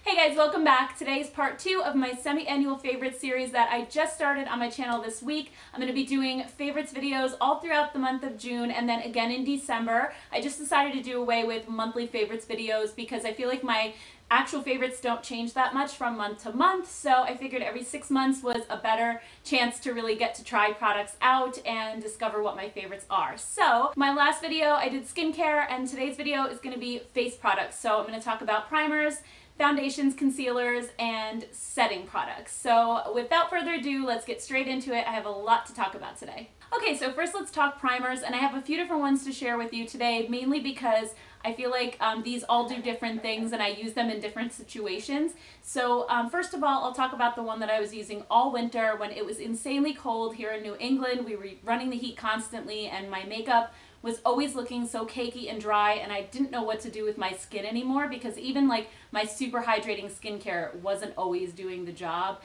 Hey guys, welcome back. Today's part 2 of my semi-annual favorites series that I just started on my channel this week. I'm going to be doing favorites videos all throughout the month of June and then again in December. I just decided to do away with monthly favorites videos because I feel like my actual favorites don't change that much from month to month, so I figured every 6 months was a better chance to really get to try products out and discover what my favorites are. So my last video I did skincare, and today's video is going to be face products. So I'm going to talk about primers, foundations, concealers, and setting products. So without further ado, let's get straight into it. I have a lot to talk about today. Okay, so first let's talk primers, and I have a few different ones to share with you today, mainly because I feel like these all do different things and I use them in different situations. So first of all, I'll talk about the one that I was using all winter when it was insanely cold here in New England. We were running the heat constantly and my makeup was always looking so cakey and dry, and I didn't know what to do with my skin anymore because even like my super hydrating skincare wasn't always doing the job.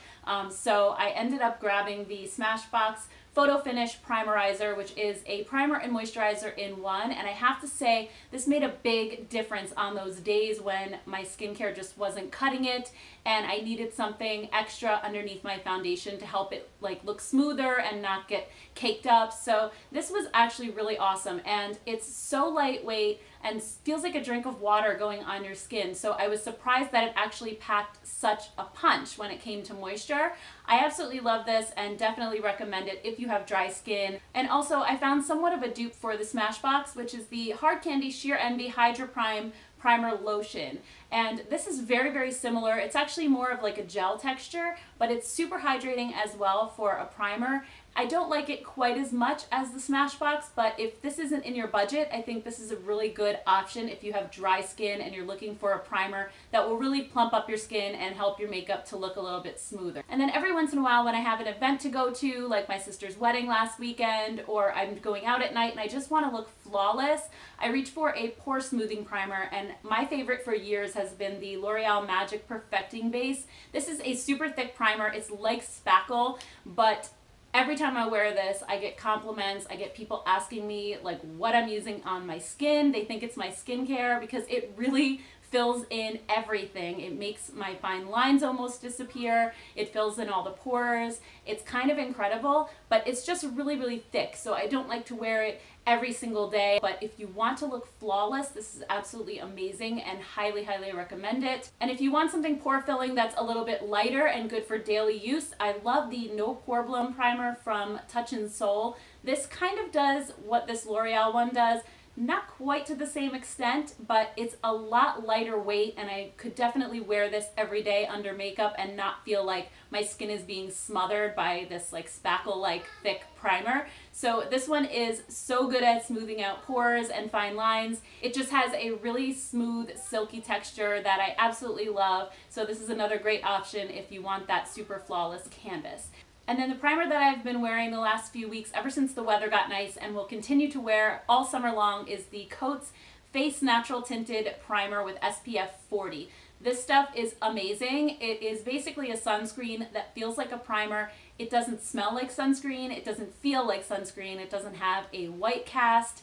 So I ended up grabbing the Smashbox Photo Finish Primerizer, which is a primer and moisturizer in one, and I have to say this made a big difference on those days when my skincare just wasn't cutting it and I needed something extra underneath my foundation to help it like look smoother and not get caked up. So this was actually really awesome, and it's so lightweight and feels like a drink of water going on your skin. So I was surprised that it actually packed such a punch when it came to moisture. I absolutely love this and definitely recommend it if you have dry skin. And also I found somewhat of a dupe for the Smashbox, which is the Hard Candy Sheer Envy Hydra Prime Primer Lotion. And this is very, very similar. It's actually more of like a gel texture, but it's super hydrating as well for a primer. I don't like it quite as much as the Smashbox, but if this isn't in your budget, I think this is a really good option if you have dry skin and you're looking for a primer that will really plump up your skin and help your makeup to look a little bit smoother. And then every once in a while when I have an event to go to, like my sister's wedding last weekend, or I'm going out at night and I just want to look flawless, I reach for a pore smoothing primer, and my favorite for years has been the L'Oreal Magic Perfecting Base. This is a super thick primer. It's like spackle, but every time I wear this, I get compliments. I get people asking me like what I'm using on my skin. They think it's my skincare because it really fills in everything. It makes my fine lines almost disappear. It fills in all the pores. It's kind of incredible, but it's just really, really thick. So I don't like to wear it every single day, but if you want to look flawless, this is absolutely amazing and highly, highly recommend it. And if you want something pore filling that's a little bit lighter and good for daily use, I love the No Poreblem primer from Touch in Soul. This kind of does what this L'Oreal one does. Not quite to the same extent, but it's a lot lighter weight, and I could definitely wear this every day under makeup and not feel like my skin is being smothered by this like spackle-like thick primer. So this one is so good at smoothing out pores and fine lines. It just has a really smooth, silky texture that I absolutely love. So this is another great option if you want that super flawless canvas. And then the primer that I've been wearing the last few weeks, ever since the weather got nice and will continue to wear all summer long, is the Coats Face Natural Tinted Primer with SPF 40. This stuff is amazing. It is basically a sunscreen that feels like a primer. It doesn't smell like sunscreen. It doesn't feel like sunscreen. It doesn't have a white cast.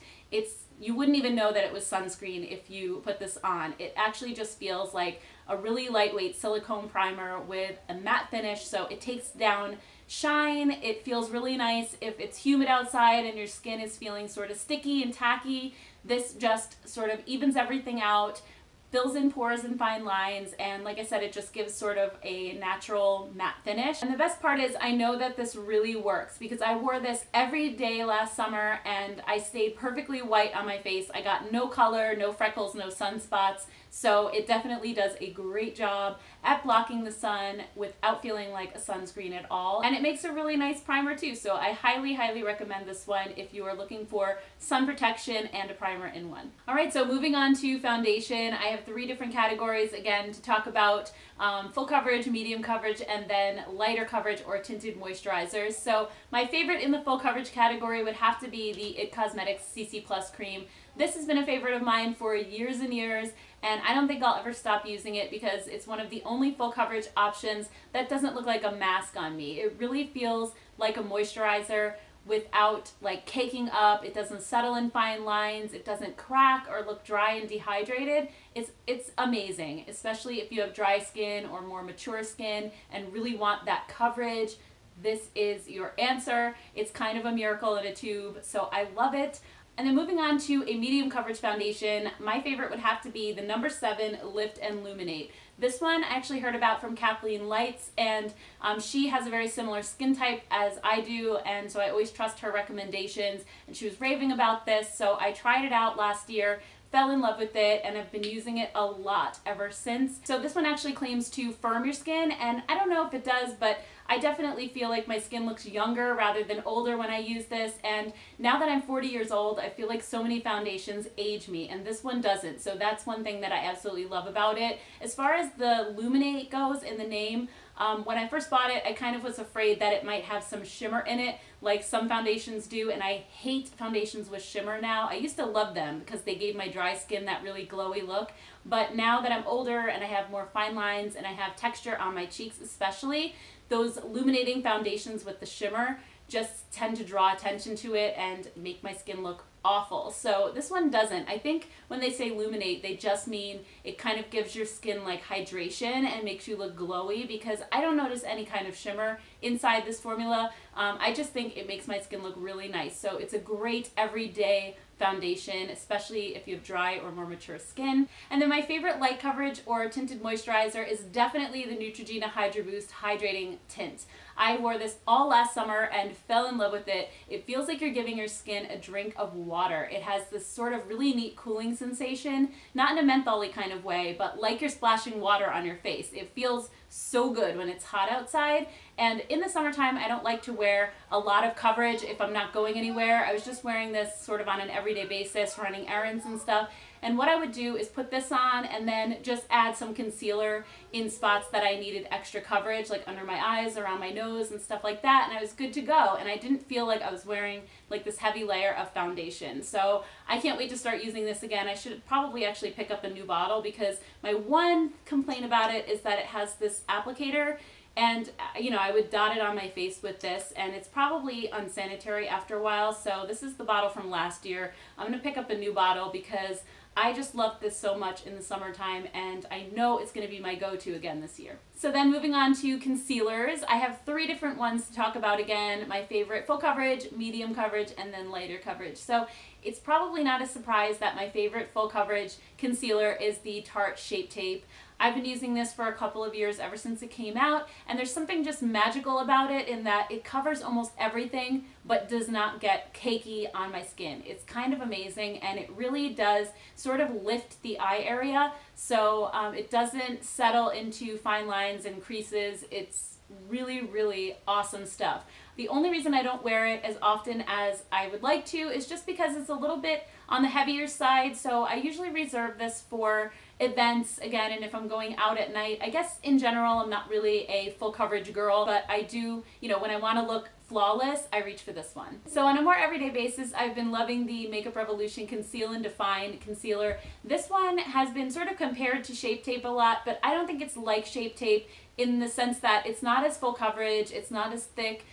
You wouldn't even know that it was sunscreen if you put this on. It actually just feels like a really lightweight silicone primer with a matte finish, so it takes down shine. It feels really nice if it's humid outside and your skin is feeling sort of sticky and tacky. This just sort of evens everything out, fills in pores and fine lines, and like I said, it just gives sort of a natural matte finish. And the best part is I know that this really works because I wore this every day last summer and I stayed perfectly white on my face. I got no color, no freckles, no sunspots. So it definitely does a great job at blocking the sun without feeling like a sunscreen at all. And it makes a really nice primer too. So I highly, highly recommend this one if you are looking for sun protection and a primer in one. All right, so moving on to foundation. I have 3 different categories again to talk about: full coverage, medium coverage, and then lighter coverage or tinted moisturizers. So my favorite in the full coverage category would have to be the IT Cosmetics CC Plus cream. This has been a favorite of mine for years and years, and I don't think I'll ever stop using it because it's one of the only full coverage options that doesn't look like a mask on me. It really feels like a moisturizer without like caking up. It doesn't settle in fine lines. It doesn't crack or look dry and dehydrated. It's amazing, especially if you have dry skin or more mature skin and really want that coverage. This is your answer. It's kind of a miracle in a tube, so I love it. And then moving on to a medium coverage foundation, my favorite would have to be the number 7 Lift and Luminate. This one I actually heard about from Kathleen Lights, and she has a very similar skin type as I do, and so I always trust her recommendations, and she was raving about this, so I tried it out last year, fell in love with it, and I've been using it a lot ever since. So this one actually claims to firm your skin, and I don't know if it does, but I definitely feel like my skin looks younger rather than older when I use this, and now that I'm 40 years old, I feel like so many foundations age me, and this one doesn't, so that's one thing that I absolutely love about it. As far as the Luminate goes in the name, when I first bought it, I kind of was afraid that it might have some shimmer in it, like some foundations do, and I hate foundations with shimmer now. I used to love them because they gave my dry skin that really glowy look, but now that I'm older and I have more fine lines and I have texture on my cheeks especially, those illuminating foundations with the shimmer just tend to draw attention to it and make my skin look awful. So this one doesn't. I think when they say luminate, they just mean it kind of gives your skin like hydration and makes you look glowy, because I don't notice any kind of shimmer inside this formula. I just think it makes my skin look really nice. So it's a great everyday foundation, especially if you have dry or more mature skin. And then my favorite light coverage or tinted moisturizer is definitely the Neutrogena Hydra Boost Hydrating Tint. I wore this all last summer and fell in love with it. It feels like you're giving your skin a drink of water. It has this sort of really neat cooling sensation, not in a menthol-y kind of way, but like you're splashing water on your face. It feels so good when it's hot outside. And in the summertime, I don't like to wear a lot of coverage if I'm not going anywhere. I was just wearing this sort of on an everyday basis, running errands and stuff. And what I would do is put this on and then just add some concealer in spots that I needed extra coverage, like under my eyes, around my nose and stuff like that, and I was good to go. And I didn't feel like I was wearing like this heavy layer of foundation. So I can't wait to start using this again. I should probably actually pick up a new bottle, because my one complaint about it is that it has this applicator, and you know, I would dot it on my face with this, and it's probably unsanitary after a while. So this is the bottle from last year. I'm gonna pick up a new bottle because I just love this so much in the summertime, and I know it's going to be my go-to again this year. So then moving on to concealers, I have 3 different ones to talk about again. My favorite: full coverage, medium coverage, and then lighter coverage. So it's probably not a surprise that my favorite full coverage concealer is the Tarte Shape Tape. I've been using this for a couple of years, ever since it came out, and there's something just magical about it in that it covers almost everything but does not get cakey on my skin. It's kind of amazing, and it really does sort of lift the eye area, so it doesn't settle into fine lines and creases. It's really, really awesome stuff. The only reason I don't wear it as often as I would like to is just because it's a little bit on the heavier side, so I usually reserve this for events again, and if I'm going out at night. I guess in general I'm not really a full coverage girl, but I do, you know, when I want to look flawless, I reach for this one. So on a more everyday basis, I've been loving the Makeup Revolution Conceal and Define Concealer. This one has been sort of compared to Shape Tape a lot, but I don't think it's like Shape Tape in the sense that it's not as full coverage, it's not as thick.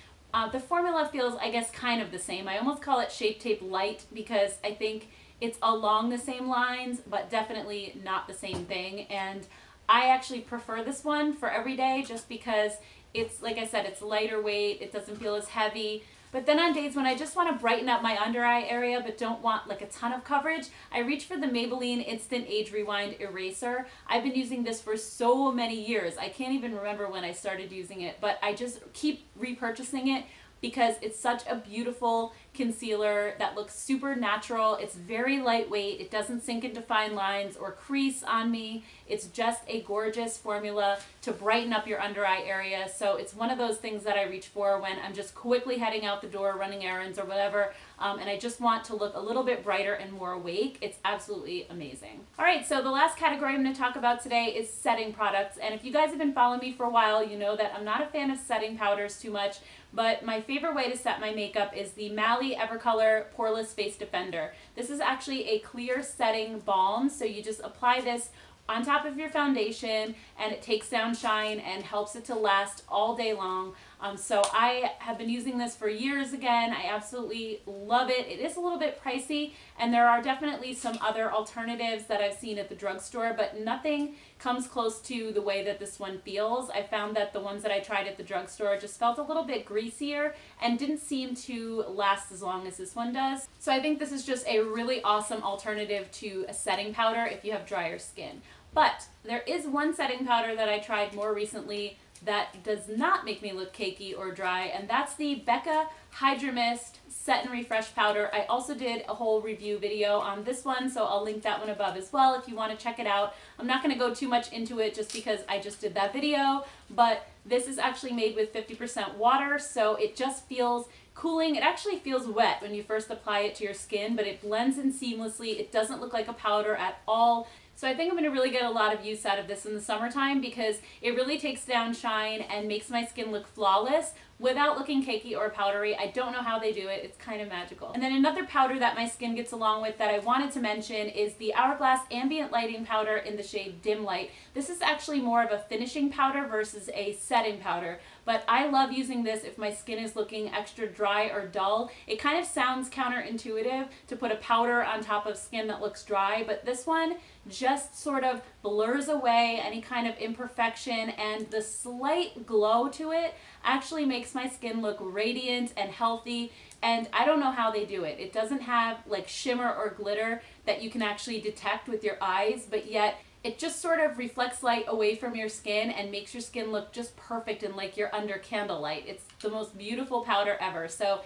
The formula feels, I guess, kind of the same. I almost call it Shape Tape Light because I think it's along the same lines, but definitely not the same thing. And I actually prefer this one for every day just because it's, like I said, it's lighter weight, it doesn't feel as heavy. But then on days when I just want to brighten up my under eye area but don't want like a ton of coverage, I reach for the Maybelline Instant Age Rewind Eraser. I've been using this for so many years. I can't even remember when I started using it, but I just keep repurchasing it because it's such a beautiful concealer that looks super natural. It's very lightweight. It doesn't sink into fine lines or crease on me. It's just a gorgeous formula to brighten up your under eye area. So it's one of those things that I reach for when I'm just quickly heading out the door, running errands or whatever, and I just want to look a little bit brighter and more awake. It's absolutely amazing. All right, so the last category I'm going to talk about today is setting products. And if you guys have been following me for a while, you know that I'm not a fan of setting powders too much, but my favorite way to set my makeup is the Mally Evercolor Poreless Face Defender. This is actually a clear setting balm, so you just apply this on top of your foundation, and it takes down shine and helps it to last all day long. So I have been using this for years again. I absolutely love it. It is a little bit pricey, and there are definitely some other alternatives that I've seen at the drugstore, but nothing comes close to the way that this one feels. I found that the ones that I tried at the drugstore just felt a little bit greasier and didn't seem to last as long as this one does. So I think this is just a really awesome alternative to a setting powder if you have drier skin. But there is one setting powder that I tried more recently that does not make me look cakey or dry, and that's the Becca Hydra Mist Set and Refresh Powder. I also did a whole review video on this one, so I'll link that one above as well if you want to check it out. I'm not going to go too much into it just because I just did that video, but this is actually made with 50% water, so it just feels cooling. It actually feels wet when you first apply it to your skin, but it blends in seamlessly. It doesn't look like a powder at all. So I think I'm going to really get a lot of use out of this in the summertime because it really takes down shine and makes my skin look flawless without looking cakey or powdery. I don't know how they do it. It's kind of magical. And then another powder that my skin gets along with that I wanted to mention is the Hourglass Ambient Lighting Powder in the shade Dim Light. This is actually more of a finishing powder versus a setting powder, but I love using this if my skin is looking extra dry or dull. It kind of sounds counterintuitive to put a powder on top of skin that looks dry, but this one just sort of blurs away any kind of imperfection, and the slight glow to it actually makes my skin look radiant and healthy. And I don't know how they do it. It doesn't have like shimmer or glitter that you can actually detect with your eyes, but yet it just sort of reflects light away from your skin and makes your skin look just perfect and like you're under candlelight. It's the most beautiful powder ever. So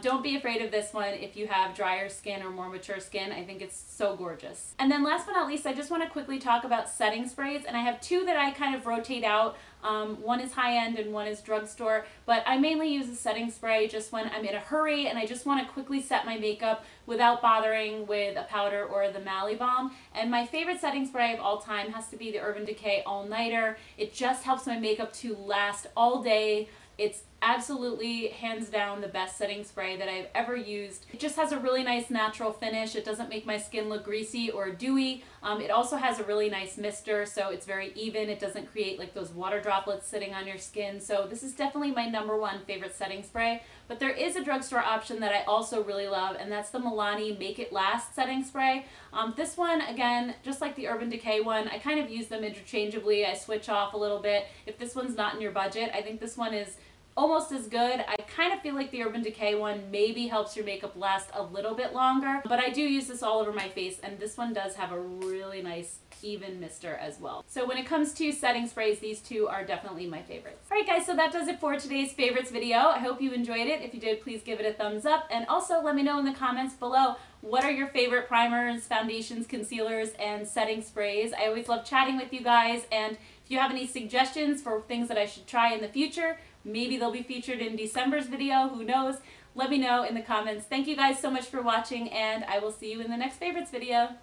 don't be afraid of this one if you have drier skin or more mature skin. I think it's so gorgeous. And then last but not least, I just want to quickly talk about setting sprays, and I have two that I kind of rotate out. One is high-end and one is drugstore, but I mainly use a setting spray just when I'm in a hurry and I just want to quickly set my makeup without bothering with a powder or the Mally Balm. And my favorite setting spray of all time has to be the Urban Decay All Nighter. It just helps my makeup to last all day. It's absolutely hands down the best setting spray that I've ever used. It just has a really nice natural finish. It doesn't make my skin look greasy or dewy. It also has a really nice mister, so it's very even. It doesn't create like those water droplets sitting on your skin. So this is definitely my #1 favorite setting spray. But there is a drugstore option that I also really love, and that's the Milani Make It Last setting spray. This one, again, just like the Urban Decay one, I kind of use them interchangeably. I switch off a little bit. If this one's not in your budget, I think this one is almost as good. I kind of feel like the Urban Decay one maybe helps your makeup last a little bit longer, but I do use this all over my face, and this one does have a really nice even mister as well. So when it comes to setting sprays, these two are definitely my favorites. Alright guys, so that does it for today's favorites video. I hope you enjoyed it. If you did, please give it a thumbs up, and also let me know in the comments below what are your favorite primers, foundations, concealers, and setting sprays. I always love chatting with you guys, and if you have any suggestions for things that I should try in the future, maybe they'll be featured in December's video, who knows? Let me know in the comments. Thank you guys so much for watching, and I will see you in the next favorites video.